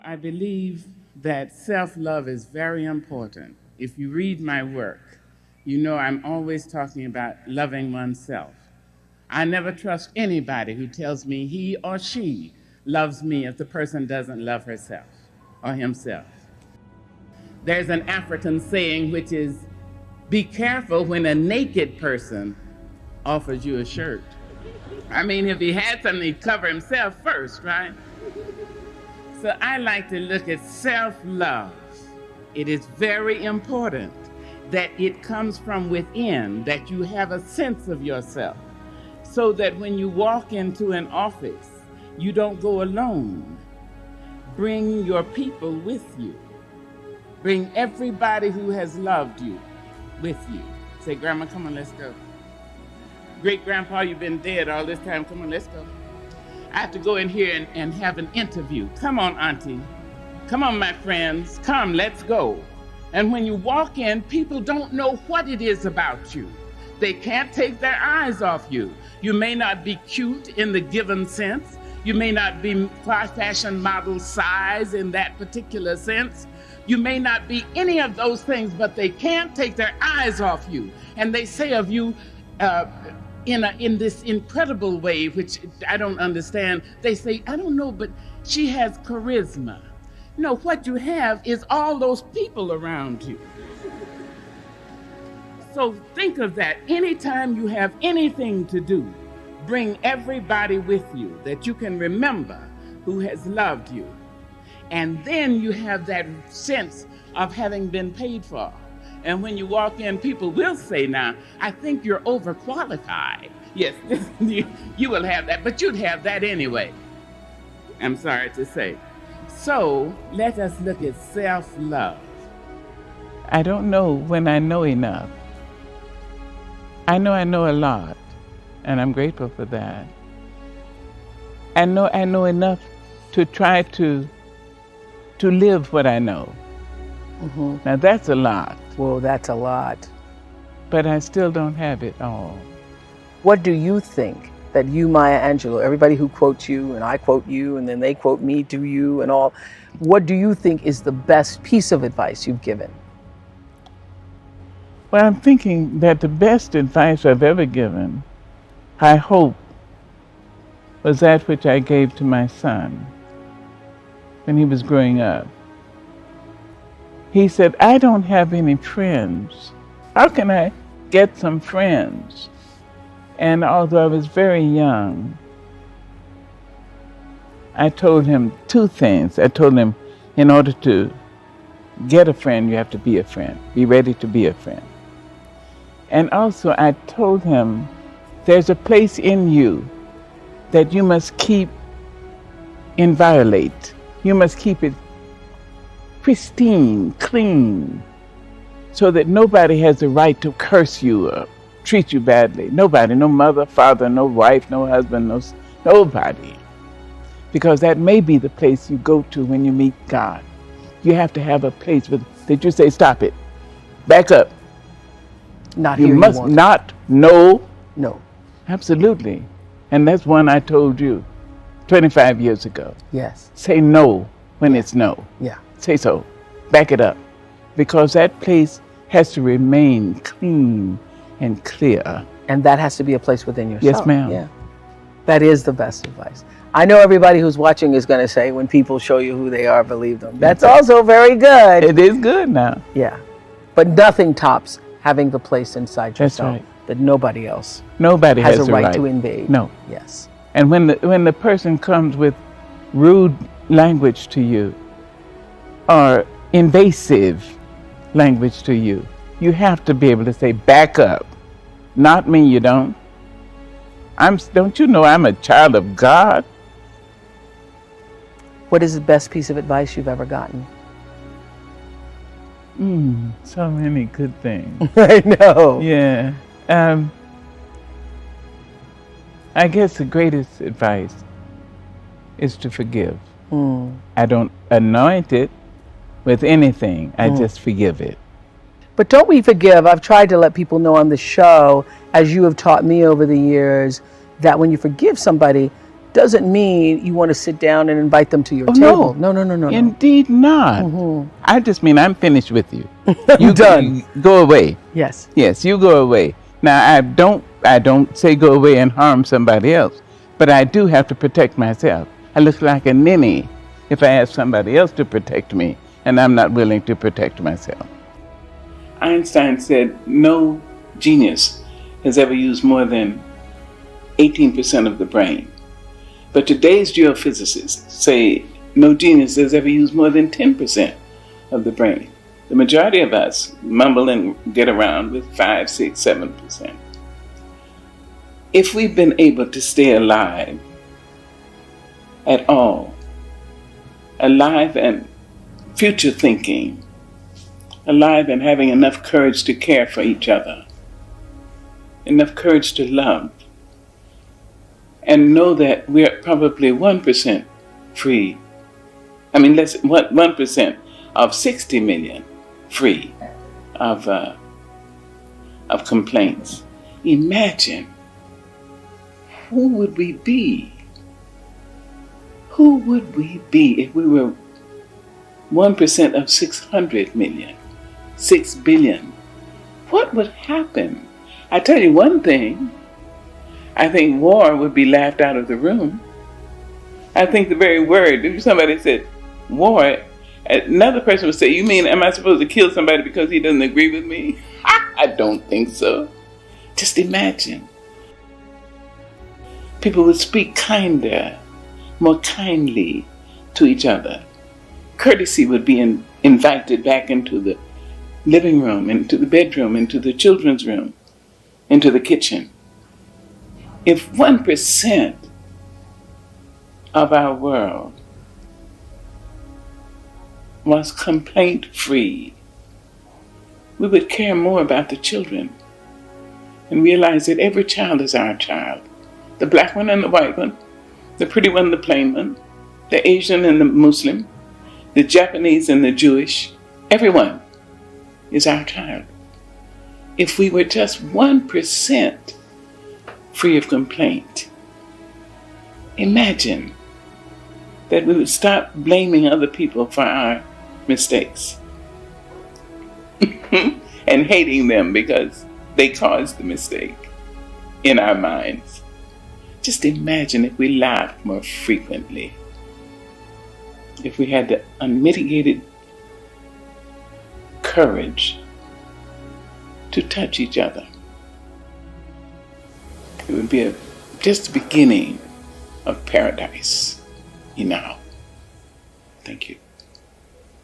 I believe that self-love is very important. If you read my work, you know I'm always talking about loving oneself. I never trust anybody who tells me he or she loves me if the person doesn't love herself or himself. There's an African saying which is, be careful when a naked person offers you a shirt. I mean, if he had something, he'd cover himself first, right? So I like to look at self-love. It is very important that it comes from within, that you have a sense of yourself, so that when you walk into an office, you don't go alone. Bring your people with you. Bring everybody who has loved you with you. Say, Grandma, come on, let's go. Great-grandpa, you've been dead all this time. Come on, let's go. I have to go in here and have an interview. Come on, Auntie. Come on, my friends. Come, let's go. And when you walk in, people don't know what it is about you. They can't take their eyes off you. You may not be cute in the given sense. You may not be fashion model size in that particular sense. You may not be any of those things, but they can't take their eyes off you. And they say of you, in this incredible way, which I don't understand, they say, I don't know, but she has charisma. No, what you have is all those people around you. So think of that. Anytime you have anything to do, bring everybody with you that you can remember who has loved you. And then you have that sense of having been paid for. And when you walk in, people will say, now, I think you're overqualified. Yes, you will have that, but you'd have that anyway. I'm sorry to say. So let us look at self-love. I don't know when I know enough. I know a lot, and I'm grateful for that. I know enough to try to live what I know. Mm-hmm. Now that's a lot. Well, that's a lot. But I still don't have it all. What do you think that you, Maya Angelou, everybody who quotes you, and I quote you, and then they quote me to you and all, what do you think is the best piece of advice you've given? Well, I'm thinking that the best advice I've ever given, I hope, was that which I gave to my son when he was growing up. He said, I don't have any friends. How can I get some friends? And although I was very young, I told him two things. I told him, in order to get a friend, you have to be a friend. Be ready to be a friend. And also I told him, there's a place in you that you must keep inviolate. You must keep it pristine, clean, so that nobody has the right to curse you or treat you badly. Nobody, no mother, father, no wife, no husband, nobody. Because that may be the place you go to when you meet God. You have to have a place that you say, stop it, back up. Not you here must you want not, no. No. Absolutely. And that's one I told you 25 years ago. Yes. Say no when it's no. Yeah. Say so. Back it up. Because that place has to remain clean and clear. And that has to be a place within yourself. Yes, ma'am. Yeah. That is the best advice. I know everybody who's watching is going to say, when people show you who they are, believe them. That's also very good. It is good now. Yeah. But nothing tops having the place inside yourself right. that nobody else Nobody has a the right to invade. No. Yes. And when the person comes with rude language to you, or invasive language to you, you have to be able to say, back up. Not me, you don't. Don't you know I'm a child of God? What is the best piece of advice you've ever gotten? So many good things. I know. Yeah. I guess the greatest advice is to forgive. I don't anoint it with anything. I just forgive it. But don't we forgive? I've tried to let people know on the show, as you have taught me over the years, that when you forgive somebody, doesn't mean you want to sit down and invite them to your Oh, table. no. No. Indeed not. I just mean I'm finished with you. You done. Go away. Yes. Yes, you go away. Now, I don't say go away and harm somebody else, but I do have to protect myself. I look like a ninny if I ask somebody else to protect me, and I'm not willing to protect myself. Einstein said no genius has ever used more than 18% of the brain. But today's geophysicists say no genius has ever used more than 10% of the brain. The majority of us mumble and get around with 5, 6, 7%. If we've been able to stay alive at all, alive and future thinking, alive and having enough courage to care for each other, enough courage to love, and know that we're probably 1% free. I mean, 1% of 60 million free of complaints. Imagine, who would we be? Who would we be if we were 1% of 600 million, 6 billion? What would happen? I tell you one thing, I think war would be laughed out of the room. I think the very word, if somebody said war, another person would say, you mean, am I supposed to kill somebody because he doesn't agree with me? I don't think so. Just imagine. People would speak kinder, more kindly to each other. Courtesy would be invited back into the living room, into the bedroom, into the children's room, into the kitchen. If 1% of our world was complaint-free, we would care more about the children and realize that every child is our child. The black one and the white one, the pretty one, the plain one, the Asian and the Muslim, the Japanese and the Jewish, everyone is our child. If we were just 1% free of complaint, imagine that we would stop blaming other people for our mistakes and hating them because they caused the mistake in our minds. Just imagine if we laughed more frequently, if we had the unmitigated courage to touch each other. It would be just the beginning of paradise, Thank you.